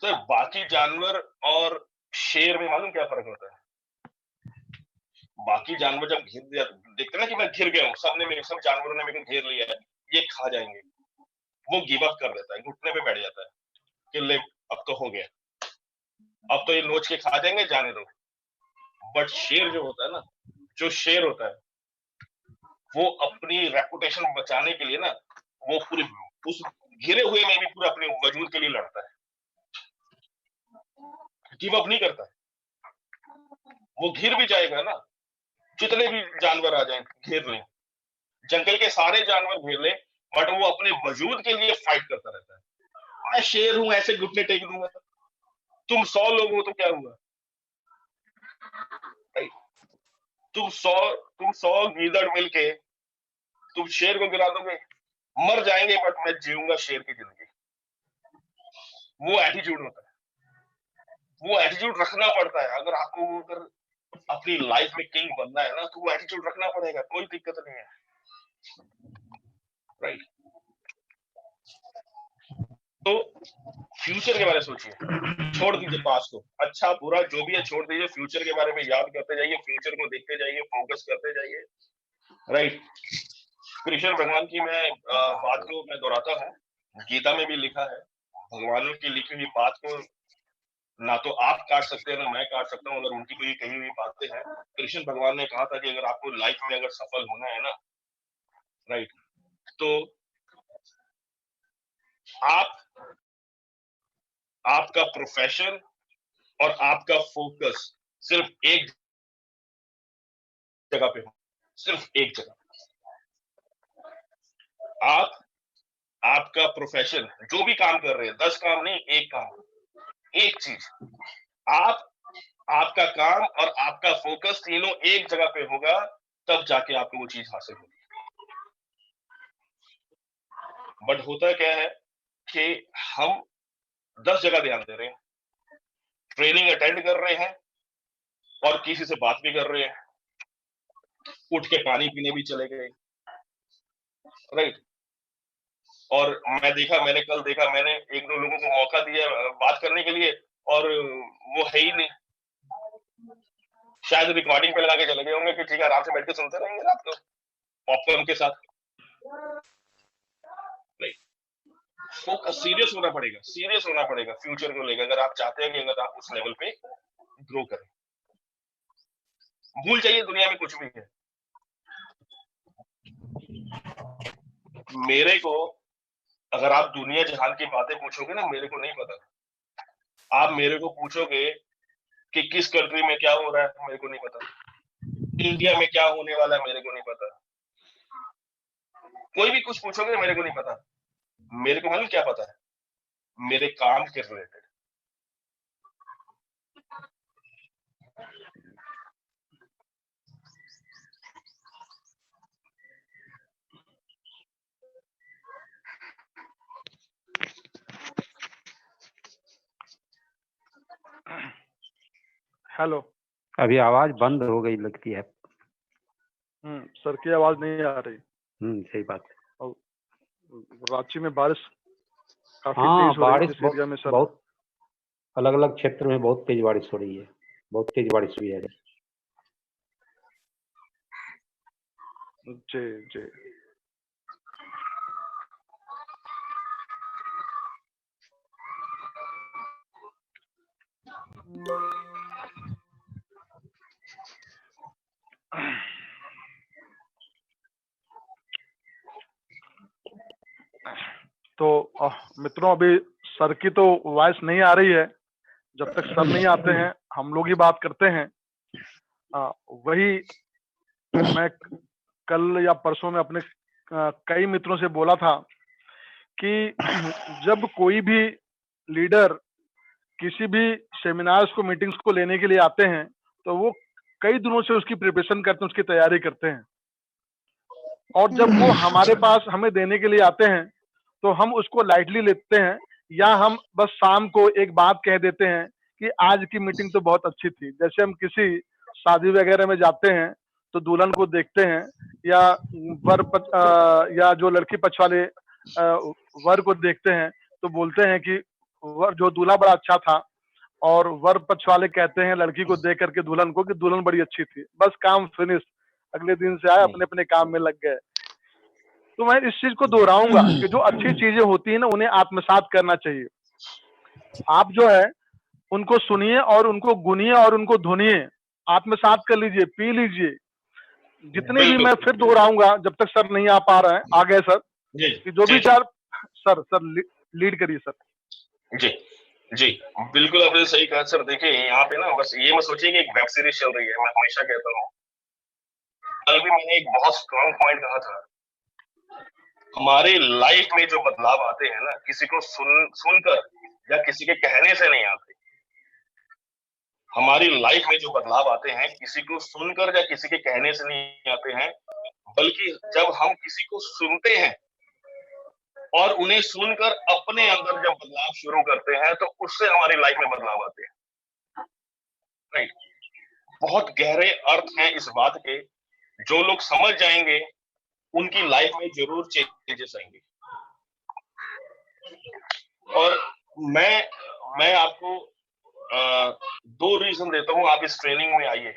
तो बाकी जानवर और शेर में मालूम क्या फर्क होता है? बाकी जानवर जब घिर दिया, देखते ना कि मैं घिर गया हूँ, सब जानवरों ने मेरे को घेर लिया है, ये खा जाएंगे, वो गिव अप कर देता है, घुटने पे बैठ जाता है कि ले अब तो हो गया, अब तो ये नोच के खा जाएंगे, जाने दो। बट शेर जो होता है ना, जो शेर होता है, वो अपनी रेपुटेशन बचाने के लिए ना, वो पूरे उस घिरे हुए में भी पूरा अपने वजूद के लिए लड़ता है, गिव अप नहीं करता है। वो घिर भी जाएगा ना, जितने भी जानवर आ जाएं घेर लें, जंगल के सारे जानवर घेर लें, बट वो अपने वजूद के लिए फाइट करता रहता है। मैं शेर हूं, ऐसे घुटने टेक दूंगा, तुम 100 लोग हो तो क्या हुआ, तुम 100 गीदड़ मिलके तुम शेर को गिरा दोगे, मर जाएंगे, बट मैं जीऊंगा शेर की जिंदगी। वो एटीट्यूड होता है, वो एटीट्यूड रखना पड़ता है। अगर आपको अगर अपनी लाइफ में किंग बनना है ना, तो वो एटीट्यूड रखना पड़ेगा, कोई दिक्कत नहीं है, राइट। तो फ्यूचर के बारे में सोचिए, छोड़ दीजिए पास्ट को, अच्छा बुरा जो भी है छोड़ दीजिए, फ्यूचर के बारे में याद करते जाइए, फ्यूचर को देखते जाइए, फोकस करते जाइए, राइट। कृष्ण भगवान की मैं बात को मैं दोहराता हूँ, गीता में भी लिखा है, भगवानों की लिखी हुई बात को ना तो आप काट सकते हैं ना मैं काट सकता हूँ। अगर उनकी कोई कही हुई बातें हैं, कृष्ण भगवान ने कहा था कि अगर आपको लाइफ में अगर सफल होना है ना, राइट, तो आपका प्रोफेशन और आपका फोकस सिर्फ एक जगह पे हो, सिर्फ एक जगह। आपका प्रोफेशन जो भी काम कर रहे हैं, 10 काम नहीं, एक काम, एक चीज, आपका काम और आपका फोकस तीनों एक जगह पे होगा, तब जाके आपको वो चीज हासिल होगी। बट होता क्या है कि हम 10 जगह ध्यान दे रहे हैं, ट्रेनिंग अटेंड कर रहे हैं और किसी से बात भी कर रहे हैं, उठ के पानी पीने भी चले गए, राइट। और मैंने कल देखा, मैंने एक दो लोगों को मौका दिया बात करने के लिए, और वो है ही नहीं, शायद रिकॉर्डिंग पे लगा के चले गए होंगे कि ठीक है आराम से बैठ के सुनते रहेंगे रात को पॉपकॉर्न के साथ। नहीं, फोकस, सीरियस होना पड़ेगा फ्यूचर को लेकर, अगर आप चाहते हैं कि अगर आप उस लेवल पे ग्रो करें। भूल जाइए दुनिया में कुछ भी है। मेरे को अगर आप दुनिया जहान की बातें पूछोगे ना, मेरे को नहीं पता। आप मेरे को पूछोगे कि किस कंट्री में क्या हो रहा है, मेरे को नहीं पता। इंडिया में क्या होने वाला है, मेरे को नहीं पता। कोई भी कुछ पूछोगे मेरे को नहीं पता। मेरे को मालूम क्या पता है, मेरे काम के रिलेटेड। हेलो, अभी आवाज बंद हो गई लगती है। सर की आवाज नहीं आ रही। सही बात है। रांची में बारिश काफी हाँ, तेज हो रही है बारिश इस एरिया में सर। बहुत अलग अलग क्षेत्र में बहुत तेज बारिश हो रही है, बहुत तेज बारिश हुई है। जी जी। तो मित्रों, अभी सर की तो वॉइस नहीं आ रही है। जब तक सर नहीं आते हैं हम लोग ही बात करते हैं। वही मैं कल या परसों में अपने कई मित्रों से बोला था कि जब कोई भी लीडर किसी भी सेमिनार्स को, मीटिंग्स को लेने के लिए आते हैं, तो वो कई दिनों से उसकी प्रिपरेशन करते हैं, उसकी तैयारी करते हैं। और जब वो हमारे पास हमें देने के लिए आते हैं तो हम उसको लाइटली लेते हैं, या हम बस शाम को एक बात कह देते हैं कि आज की मीटिंग तो बहुत अच्छी थी। जैसे हम किसी शादी वगैरह में जाते हैं तो दुल्हन को देखते हैं, या या जो लड़की पक्ष वाले वर को देखते हैं, तो बोलते हैं कि वर जो दूल्हा बड़ा अच्छा था, और वर पक्ष वाले कहते हैं लड़की को देख करके दुल्हन को कि दुल्हन बड़ी अच्छी थी, बस काम फिनिश। अगले दिन से आए, अपने अपने काम में लग गए। तो मैं इस चीज को दोहराऊंगा कि जो अच्छी चीजें होती है ना, उन्हें आत्मसात करना चाहिए। आप जो है उनको सुनिए और उनको गुनिए और उनको धुनिए, आत्मसात कर लीजिए, पी लीजिए। जितने भी, बिल्कुल मैं फिर दोहराऊंगा जब तक सर नहीं आ पा रहे हैं, आ गए सर, जी कि जो भी जी चार, सर लीड करिए सर। जी जी बिल्कुल आपने सही कहा सर। देखिए यहाँ पे ना बस ये मत सोचिए कि एक वेब सीरीज चल रही है। मैं हमेशा कहता हूँ, कल भी मैंने एक बहुत स्ट्रॉन्ग पॉइंट कहा था, हमारे लाइफ में जो बदलाव आते हैं ना, किसी को सुनकर या किसी के कहने से नहीं आते। हमारी लाइफ में जो बदलाव आते हैं किसी को सुनकर या किसी के कहने से नहीं आते हैं, बल्कि जब हम किसी को सुनते हैं और उन्हें सुनकर अपने अंदर जब बदलाव शुरू करते हैं, तो उससे हमारी लाइफ में बदलाव आते हैं। राइट। बहुत गहरे अर्थ हैं इस बात के, जो लोग समझ जाएंगे उनकी लाइफ में जरूर चेंजेस आएंगे। और मैं आपको 2 रीजन देता हूं, आप इस ट्रेनिंग में आइए।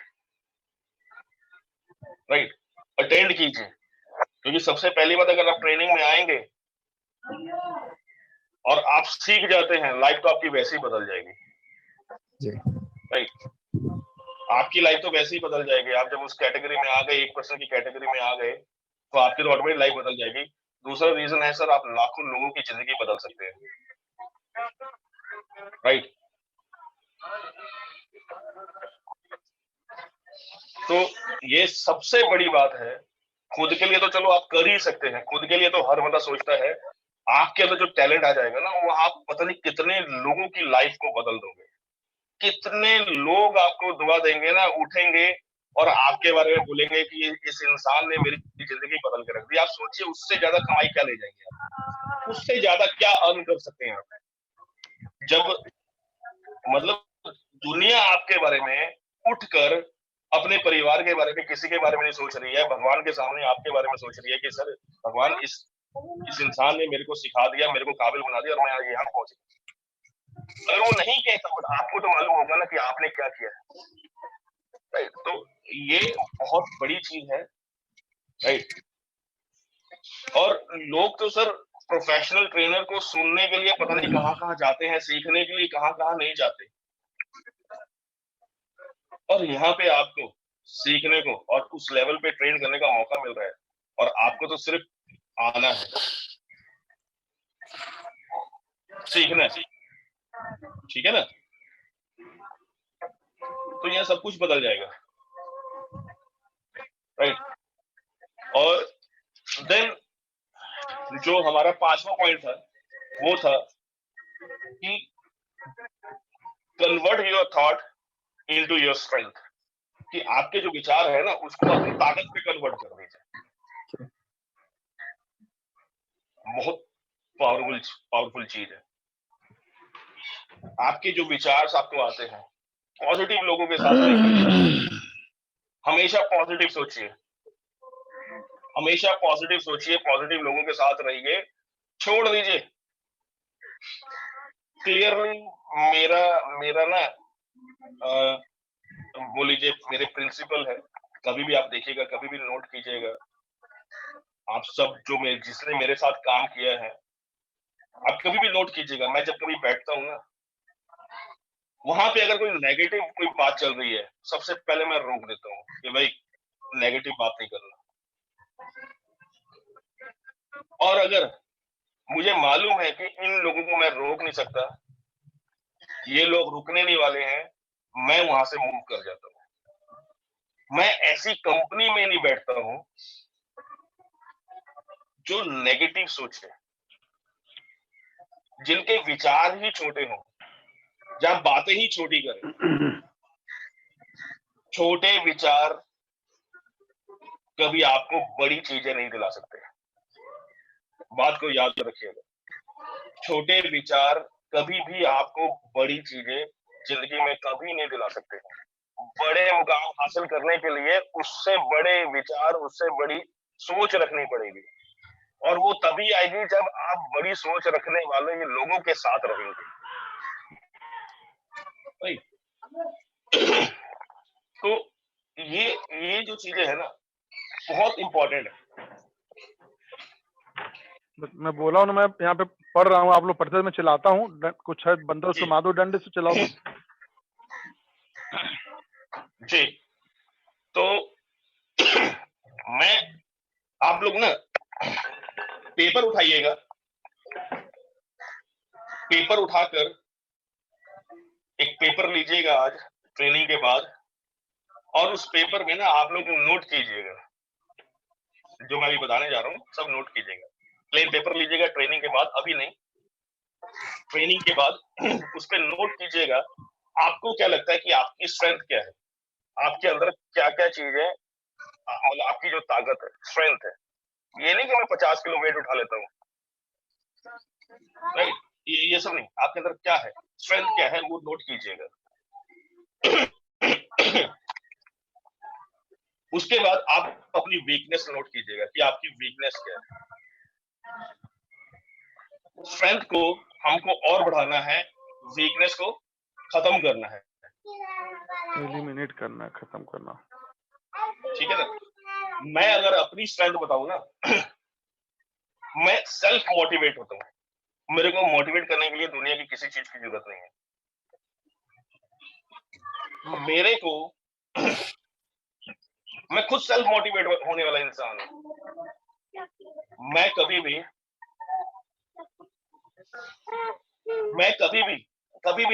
राइट, अटेंड कीजिए, क्योंकि सबसे पहली बात, अगर आप ट्रेनिंग में आएंगे और आप सीख जाते हैं, लाइफ तो आपकी वैसे ही बदल जाएगी। राइट, आपकी लाइफ तो वैसे ही बदल जाएगी। आप जब उस कैटेगरी में आ गए, 1% की कैटेगरी में आ गए, तो आपकी तो ऑटोमेटिक लाइफ बदल जाएगी। दूसरा रीजन है सर, आप लाखों लोगों की जिंदगी बदल सकते हैं। राइट, तो ये सबसे बड़ी बात है। खुद के लिए तो चलो आप कर ही सकते हैं, खुद के लिए तो हर बंदा सोचता है। आपके अंदर जो टैलेंट आ जाएगा ना, वो आप पता नहीं कितने लोगों की लाइफ को बदल दोगे। कितने लोग आपको दुआ देंगे ना, उठेंगे और आपके बारे में बोलेंगे कि इस इंसान ने मेरी जिंदगी बदल के रख दी। आप सोचिए, उससे ज्यादा कमाई क्या ले जाएंगे आप, उससे ज्यादा क्या अर्न कर सकते हैं आप। जब मतलब दुनिया आपके बारे में उठकर अपने परिवार के बारे में, किसी के बारे में नहीं सोच रही है, भगवान के सामने आपके बारे में सोच रही है कि सर भगवान, इस इंसान ने मेरे को सिखा दिया, मेरे को काबिल बना दिया और मैं आज यहाँ पहुंच गया। अगर वो नहीं कहता, बट आपको तो मालूम होगा ना कि आपने क्या किया है। राइट, तो ये बहुत बड़ी चीज है। राइट, और लोग तो सर प्रोफेशनल ट्रेनर को सुनने के लिए पता नहीं कहाँ कहाँ जाते हैं, सीखने के लिए कहाँ कहाँ नहीं जाते, और यहाँ पे आपको सीखने को और उस लेवल पे ट्रेन करने का मौका मिल रहा है, और आपको तो सिर्फ आना है, सीखना है। ठीक है ना, तो यह सब कुछ बदल जाएगा। राइट, और देन जो हमारा 5वां पॉइंट था, वो था कि convert your thought into your strength, कि आपके जो विचार है ना, उसको अपनी ताकत पे कन्वर्ट कर दीजिए। बहुत पावरफुल चीज है। आपके जो विचार आपको आते हैं, पॉजिटिव लोगों के साथ रहिए, हमेशा पॉजिटिव सोचिए, हमेशा पॉजिटिव सोचिए, पॉजिटिव लोगों के साथ रहिए, छोड़ दीजिए। क्लियरली मेरा मेरा ना बोल लीजिए, मेरे प्रिंसिपल है, कभी भी आप देखिएगा, कभी भी नोट कीजिएगा, आप सब जो जिसने मेरे साथ काम किया है, आप कभी भी नोट कीजिएगा, मैं जब कभी बैठता हूँ ना, वहां पे अगर कोई नेगेटिव कोई बात चल रही है, सबसे पहले मैं रोक देता हूँ कि भाई नेगेटिव बात नहीं करना। और अगर मुझे मालूम है कि इन लोगों को मैं रोक नहीं सकता, ये लोग रुकने नहीं वाले हैं, मैं वहां से मूव कर जाता हूँ। मैं ऐसी कंपनी में नहीं बैठता हूं जो नेगेटिव सोचे, जिनके विचार ही छोटे हों, जहां बातें ही छोटी करें। छोटे विचार कभी आपको बड़ी चीजें नहीं दिला सकते, बात को याद रखिएगा। छोटे विचार कभी भी आपको बड़ी चीजें जिंदगी में कभी नहीं दिला सकते। बड़े मुकाम हासिल करने के लिए उससे बड़े विचार, उससे बड़ी सोच रखनी पड़ेगी, और वो तभी आएगी जब आप बड़ी सोच रखने वाले लोगों के साथ रहेंगे। राइट। तो ये जो चीजें है ना बहुत इंपॉर्टेंट है। मैं बोला हूँ ना, मैं यहाँ पे पढ़ रहा हूँ, आप लोग पढ़ते हैं, मैं चिल्लाता हूँ, कुछ है बंदा उसको जी। मार दो डंडे से, चिल्लाओ तो। जी। तो मैं आप लोग ना पेपर उठाइएगा, पेपर उठाकर एक पेपर लीजिएगा आज ट्रेनिंग के बाद, और उस पेपर में ना आप लोग नोट कीजिएगा जो मैं अभी बताने जा रहा हूँ, सब नोट कीजिएगा। प्लेन पेपर लीजिएगा ट्रेनिंग के बाद, अभी नहीं, ट्रेनिंग के बाद उस पर नोट कीजिएगा आपको क्या लगता है कि आपकी स्ट्रेंथ क्या है, आपके अंदर क्या क्या चीज है, मतलब आपकी जो ताकत है, स्ट्रेंथ है। ये नहीं कि मैं 50 किलो वेट उठा लेता हूँ, राइट, ये सब नहीं, आपके अंदर क्या है, स्ट्रेंथ क्या है, वो नोट कीजिएगा। उसके बाद आप अपनी वीकनेस नोट कीजिएगा कि आपकी वीकनेस क्या है। स्ट्रेंथ को हमको और बढ़ाना है, वीकनेस को खत्म करना है, एलिमिनेट करना है, खत्म करना। ठीक है ना। मैं अगर अपनी स्ट्रेंथ बताऊं ना, मैं सेल्फ मोटिवेट होता हूँ, मेरे को मोटिवेट करने के लिए दुनिया की किसी चीज की जरूरत नहीं है। मेरे को मैं खुद सेल्फ मोटिवेट होने वाला इंसान हूं। मैं कभी भी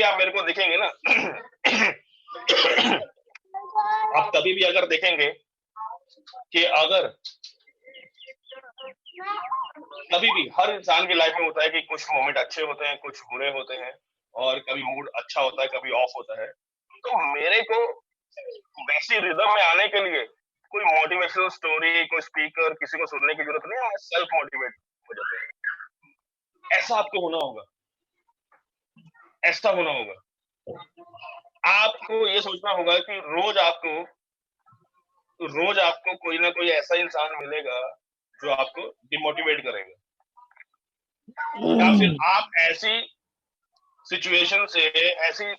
आप मेरे को देखेंगे ना, आप कभी भी अगर देखेंगे कि अगर कभी भी हर इंसान की लाइफ में होता है कि कुछ मोमेंट अच्छे होते हैं, कुछ बुरे होते हैं, और कभी मूड अच्छा होता है, कभी ऑफ होता है। तो मेरे को वैसी रिदम में आने के लिए कोई मोटिवेशनल स्टोरी, कोई स्पीकर, किसी को सुनने की जरूरत नहीं है, मैं सेल्फ मोटिवेट हो जाता हूँ। ऐसा आपको होना होगा, ऐसा होना होगा। आपको ये सोचना होगा कि रोज आपको कोई ना कोई ऐसा इंसान मिलेगा जो आपको डिमोटिवेट करेगा, या फिर आप ऐसी सिचुएशन से, ऐसी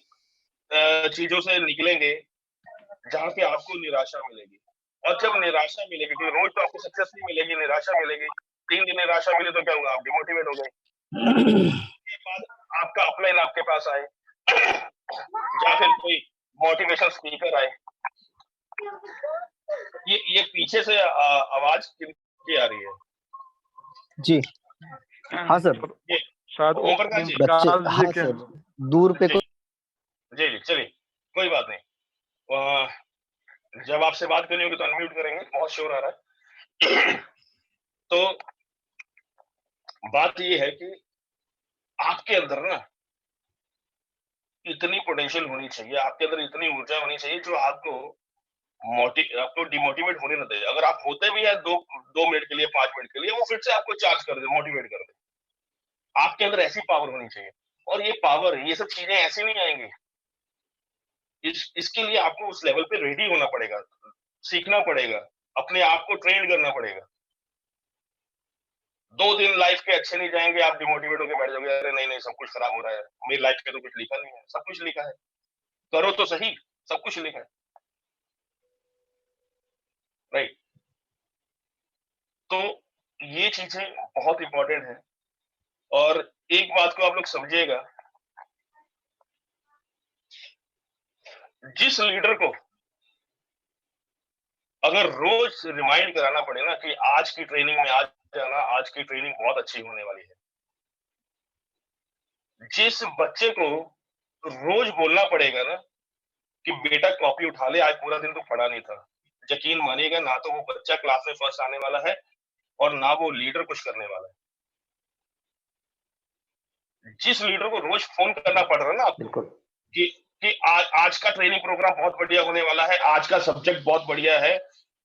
चीजों से निकलेंगे जहां पे आपको निराशा मिलेगी। और जब निराशा मिलेगी, क्योंकि रोज तो आपको सक्सेस नहीं मिलेगी, निराशा मिलेगी। 3 दिन निराशा मिले तो क्या होगा, आप डिमोटिवेट हो गए। उसके बाद आपका अपलाइन आपके पास आए, या फिर कोई मोटिवेशनल स्पीकर आए। ये पीछे से आवाज किनकी आ रही है? जी हाँ सर, ये शायद ओम प्रकाश जी। बच्चे, विकास जी हाँ के। सर, दूर पे जी जी, चलिए कोई बात नहीं। जब आपसे बात करनी होगी तो अनम्यूट करेंगे, बहुत शोर आ रहा है। तो बात ये है कि आपके अंदर ना इतनी पोटेंशियल होनी चाहिए, आपके अंदर इतनी ऊर्जा होनी चाहिए जो आपको डिमोटिवेट होने ना दे। अगर आप होते भी है 2 मिनट के लिए, 5 मिनट के लिए, वो फिर से आपको चार्ज कर दे, मोटिवेट कर दे। आपके अंदर ऐसी पावर होनी चाहिए। और ये पावर, ये सब चीजें ऐसी नहीं आएंगी। इसके लिए आपको उस लेवल पे रेडी होना पड़ेगा, सीखना पड़ेगा, अपने आप को ट्रेन करना पड़ेगा। 2 दिन लाइफ के अच्छे नहीं जाएंगे, आप डिमोटिवेट होकर बैठ जाओगे, अरे नहीं नहीं सब कुछ खराब हो रहा है, मेरी लाइफ में तो कुछ लिखा नहीं है। सब कुछ लिखा है, करो तो सही, सब कुछ लिखा है, राइट। तो ये चीजें बहुत इंपॉर्टेंट है। और एक बात को आप लोग समझिएगा, जिस लीडर को अगर रोज रिमाइंड कराना पड़े ना कि आज की ट्रेनिंग में आज जाना, आज की ट्रेनिंग बहुत अच्छी होने वाली है, जिस बच्चे को रोज बोलना पड़ेगा ना कि बेटा कॉपी उठा ले, आज पूरा दिन तो पढ़ा नहीं था, यकीन मानिएगा ना तो वो बच्चा क्लास में फर्स्ट आने वाला है और ना वो लीडर कुछ करने वाला है। जिस लीडर को रोज फोन करना पड़ रहा है ना आपको बिल्कुल। कि आज का ट्रेनिंग प्रोग्राम बहुत बढ़िया होने वाला है, आज का सब्जेक्ट बहुत बढ़िया है,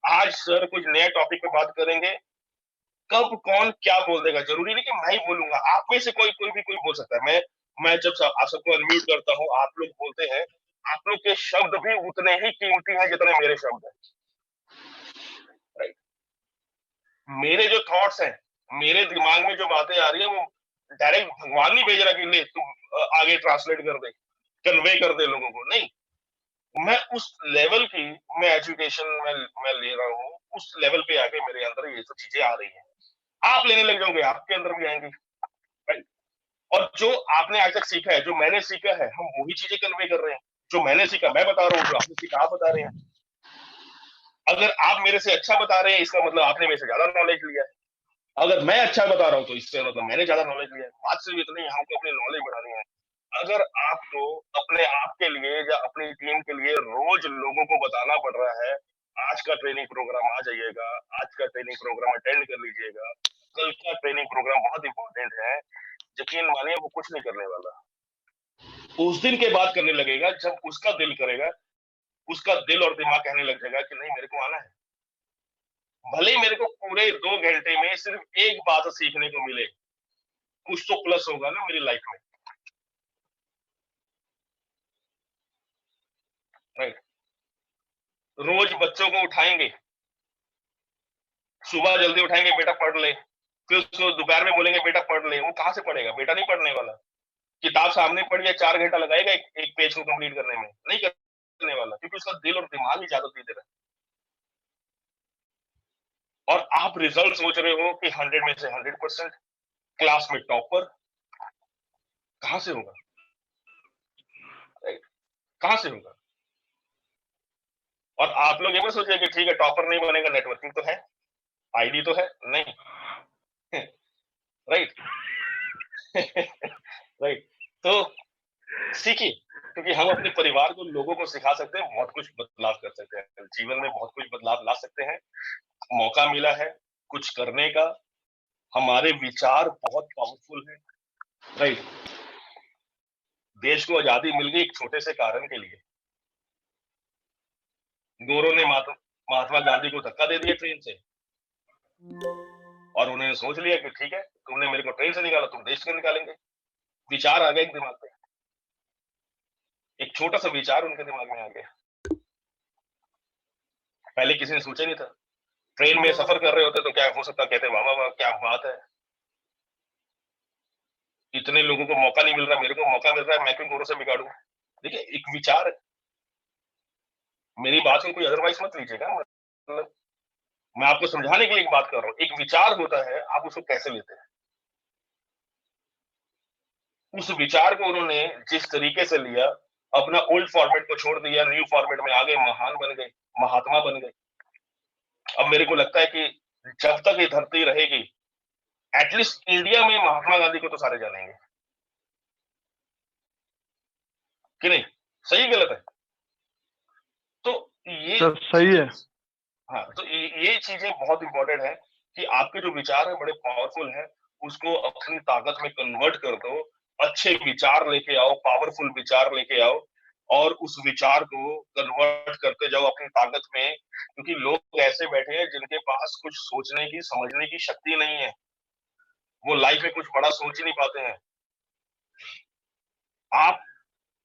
आज सर कुछ नया टॉपिक पे बात करेंगे, कब कौन क्या बोल देगा जरूरी नहीं कि मैं ही बोलूंगा, आप में से कोई बोल सकता है। मैं जब आप सबको अनम्यूट करता हूँ, आप लोग बोलते हैं, आप लोग के शब्द भी उतने ही कीमती हैं जितने मेरे शब्द हैं, राइट। मेरे जो थॉट्स हैं, मेरे दिमाग में जो बातें आ रही है, वो डायरेक्ट भगवान नहीं भेज रहा कि ले तुम आगे ट्रांसलेट कर दे। कन्वे कर दे लोगों को, नहीं। मैं उस लेवल की मैं एजुकेशन मैं ले रहा हूँ, उस लेवल पे आके मेरे अंदर ये सब चीजें आ रही हैं। आप लेने लग जाओगे, आपके अंदर भी आएंगी, राइट। और जो आपने आज तक सीखा है, जो मैंने सीखा है, हम वही चीजें कन्वे कर रहे हैं। जो मैंने सीखा मैं बता रहा हूँ, जो आपने सीखा आप बता रहे हैं। अगर आप मेरे से अच्छा बता रहे हैं, इसका मतलब आपने मेरे से ज्यादा नॉलेज लिया है। अगर मैं अच्छा बता रहा हूँ तो इससे मतलब मैंने ज्यादा नॉलेज लिया है। बात सिर्फ इतनी है, हमको अपनी नॉलेज बढ़ानी है। अगर आपको अपने आप के लिए या अपनी टीम के लिए रोज लोगों को बताना पड़ रहा है, आज का ट्रेनिंग प्रोग्राम आ जाइएगा, आज का ट्रेनिंग प्रोग्राम अटेंड कर लीजिएगा, कल का ट्रेनिंग प्रोग्राम बहुत इंपॉर्टेंट है, यकीन मानिए वो कुछ नहीं करने वाला। उस दिन के बाद करने लगेगा जब उसका दिल करेगा, उसका दिल और दिमाग कहने लग जाएगा कि नहीं मेरे को आना है। भले ही मेरे को पूरे 2 घंटे में सिर्फ एक बात सीखने को मिले, कुछ तो प्लस होगा ना मेरी लाइफ में, राइट। रोज बच्चों को उठाएंगे, सुबह जल्दी उठाएंगे, बेटा पढ़ ले, फिर उसको दोपहर में बोलेंगे बेटा पढ़ ले, वो कहाँ से पढ़ेगा? बेटा नहीं पढ़ने वाला। किताब सामने पढ़ी है, 4 घंटा लगाएगा एक पेज को कंप्लीट करने में, नहीं करने वाला, क्योंकि उसका दिल और दिमाग ही इजाजत नहीं दे रहा है। और आप रिजल्ट सोच रहे हो कि 100 में से 100%, क्लास में टॉपर, कहाँ से होगा? राइट, कहाँ से होगा? और आप लोग ये मत सोचिए कि ठीक है टॉपर नहीं बनेगा, नेटवर्किंग तो है, आईडी तो है, नहीं। राइट। राइट। तो सीखिए, क्योंकि हम अपने परिवार को, लोगों को सिखा सकते हैं, बहुत कुछ बदलाव कर सकते हैं, जीवन में बहुत कुछ बदलाव ला सकते हैं। मौका मिला है कुछ करने का, हमारे विचार बहुत पावरफुल है, राइट। देश को आजादी मिल गई एक छोटे से कारण के लिए। गोरों ने महात्मा गांधी को धक्का दे दिया ट्रेन से, और उन्होंने सोच लिया कि ठीक है तुमने मेरे को ट्रेन से निकाला, तुम देश से निकालेंगे। विचार आ गया एक दिमाग में, एक छोटा सा विचार उनके दिमाग में आ गया, पहले किसी ने सोचा नहीं था। ट्रेन में सफर कर रहे होते तो क्या हो सकता, कहते वाह वाह वाह क्या बात है, इतने लोगों को मौका नहीं मिल रहा, मेरे को मौका मिल रहा है, मैं क्यों गोरों से बिगाड़ू। देखिए एक विचार है, मेरी बात को कोई अदरवाइज मत लीजिएगा, मतलब मैं आपको समझाने के लिए एक बात कर रहा हूँ। एक विचार होता है, आप उसको कैसे लेते हैं। उस विचार को उन्होंने जिस तरीके से लिया, अपना ओल्ड फॉर्मेट को छोड़ दिया, न्यू फॉर्मेट में आ गए, महान बन गए, महात्मा बन गए। अब मेरे को लगता है कि जब तक ये धरती रहेगी, एटलीस्ट इंडिया में महात्मा गांधी को तो सारे जानेंगे, कि नहीं? सही गलत है? तो ये सर सही है। हाँ, तो ये चीजें बहुत इंपॉर्टेंट है कि आपके जो विचार है बड़े पावरफुल हैं, उसको अपनी ताकत में कन्वर्ट कर दो, अच्छे विचार लेके आओ, पावरफुल विचार लेके आओ, और उस विचार को कन्वर्ट करते जाओ अपनी ताकत में, क्योंकि लोग ऐसे बैठे हैं जिनके पास कुछ सोचने की, समझने की शक्ति नहीं है, वो लाइफ में कुछ बड़ा सोच ही नहीं पाते हैं। आप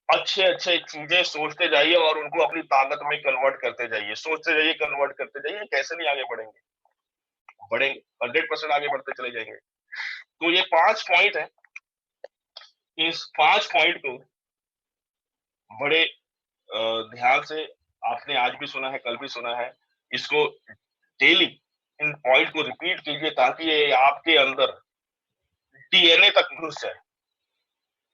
अच्छे-अच्छे चीजें सोचते जाइए और उनको अपनी ताकत में कन्वर्ट करते जाइए, सोचते जाइए, कन्वर्ट करते जाइए, कैसे नहीं आगे बढ़ेंगे? बढ़ेंगे, 100% आगे बढ़ते चले जाएंगे। तो ये 5 पॉइंट है, इस 5 पॉइंट को बड़े ध्यान से आपने आज भी सुना है, कल भी सुना है, इसको डेली इन पॉइंट को रिपीट कीजिए ताकि ये आपके अंदर डीएनए तक घुस जाए।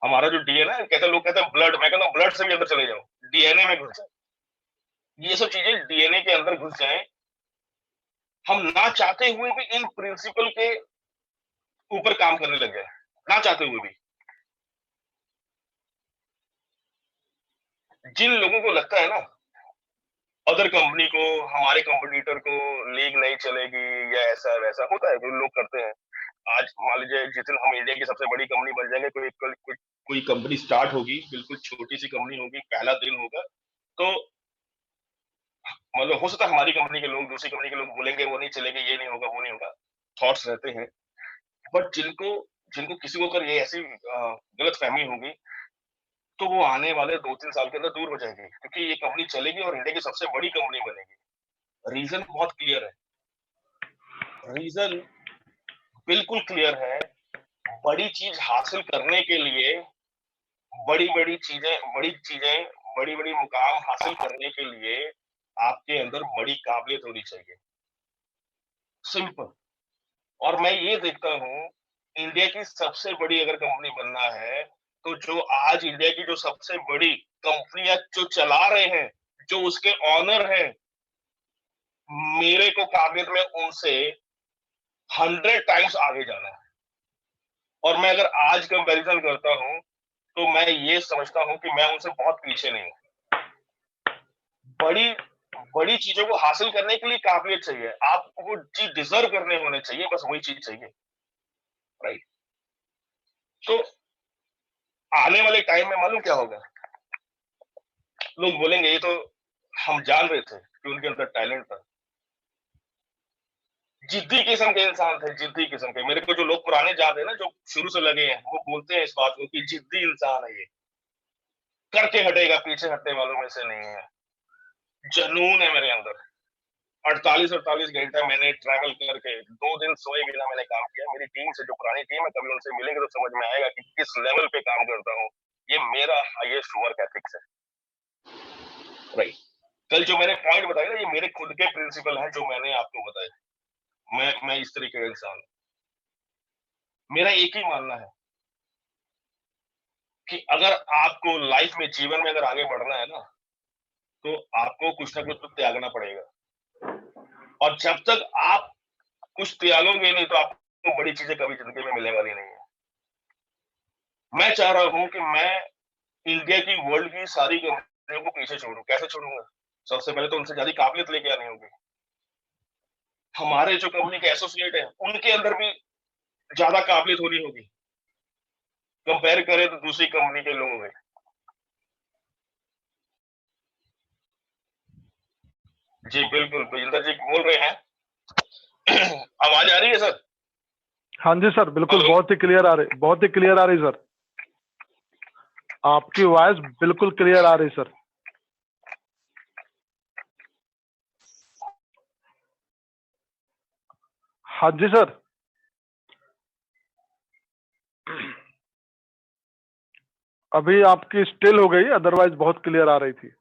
हमारा जो डीएनए है, कहते हैं लोग कहते हैं ब्लड, मैं कहता हूँ ब्लड से भी अंदर चले जाओ, डीएनए में घुस जाए। ये सब चीजें डीएनए के अंदर घुस जाएं, हम ना चाहते हुए भी इन प्रिंसिपल के ऊपर काम करने लग जाए, ना चाहते हुए भी। जिन लोगों को लगता है ना अदर कंपनी को, हमारे कंपटीटर को लीग नहीं चलेगी या ऐसा वैसा, होता है जो लोग करते हैं। आज मान लीजिए जिस दिन हम इंडिया की सबसे बड़ी कंपनी बन जाएंगे, कोई कंपनी स्टार्ट होगी, बिल्कुल छोटी सी कंपनी होगी, पहला दिन होगा, तो मतलब हो सकता है हमारी कंपनी के लोग, दूसरी कंपनी के लोग बोलेंगे वो नहीं चलेगी, ये नहीं होगा, वो नहीं होगा, थॉट्स रहते हैं। बट जिनको जिनको किसी को अगर ये ऐसी गलत फहमी होगी, तो वो आने वाले 2-3 साल के अंदर दूर हो जाएगी, क्योंकि ये कंपनी चलेगी और इंडिया की सबसे बड़ी कंपनी बनेगी। रीजन बहुत क्लियर है, रीजन बिल्कुल क्लियर है। बड़ी चीज हासिल करने के लिए बड़ी बड़ी मुकाम हासिल करने के लिए आपके अंदर बड़ी काबिलियत होनी चाहिए, सिंपल। और मैं ये देखता हूँ, इंडिया की सबसे बड़ी अगर कंपनी बनना है, तो जो आज इंडिया की जो सबसे बड़ी कंपनियां जो चला रहे हैं, जो उसके ऑनर हैं, मेरे को काबिलियत में उनसे 100 टाइम्स आगे जाना है। और मैं अगर आज कंपैरिजन करता हूँ, तो मैं ये समझता हूँ कि मैं उनसे बहुत पीछे नहीं हूँ। बड़ी बड़ी चीजों को हासिल करने के लिए काबिलियत चाहिए, आपको वो चीज डिजर्व करने होने चाहिए, बस वही चीज चाहिए, राइट। तो आने वाले टाइम में मालूम क्या होगा, लोग बोलेंगे ये तो हम जान रहे थे कि उनके अंदर टैलेंट था, जिद्दी किस्म के इंसान थे, जिद्दी किस्म के। मेरे को जो लोग पुराने याद है ना, जो शुरू से लगे हैं, वो बोलते हैं इस बात को कि जिद्दी इंसान है ये, करके हटेगा, पीछे हटने वालों में से नहीं है। जुनून है मेरे अंदर। 48 घंटा मैंने ट्रैवल करके 2 दिन सोए बिना मैंने काम किया। मेरी टीम से, जो पुरानी टीम है, कभी उनसे मिलेंगे तो समझ में आएगा कि किस लेवल पे काम करता हूँ। ये मेरा हाईएस्ट वर्क एथिक्स है, राइट। कल जो मैंने पॉइंट बताया ना, ये मेरे खुद के प्रिंसिपल हैं जो मैंने आपको बताए। मैं इस तरीके का इंसान हूं। मेरा एक ही मानना है कि अगर आपको लाइफ में, जीवन में अगर आगे बढ़ना है ना, तो आपको कुछ ना कुछ तो त्यागना पड़ेगा। और जब तक आप कुछ त्यागोगे नहीं, तो आपको बड़ी चीजें कभी जिंदगी में मिलने वाली नहीं है। मैं चाह रहा हूं कि मैं इंडिया की, वर्ल्ड की सारी कंपनियों को पीछे छोड़ूं। कैसे छोड़ूंगा? सबसे पहले तो उनसे ज्यादा काबिलियत लेके आनी होगी। हमारे जो कंपनी के एसोसिएट है, उनके अंदर भी ज्यादा काबिलियत होनी होगी, कंपेयर करें तो दूसरी कंपनी के लोगों में। जी बिल्कुल, विजेंद्र जी बोल रहे हैं। आवाज आ रही है सर? हाँ जी सर, बिल्कुल, हेलो। बहुत ही क्लियर आ रही, बहुत ही क्लियर आ रही सर, आपकी वॉइस बिल्कुल क्लियर आ रही सर। हाँ जी सर, अभी आपकी स्टिल हो गई, अदरवाइज बहुत क्लियर आ रही थी।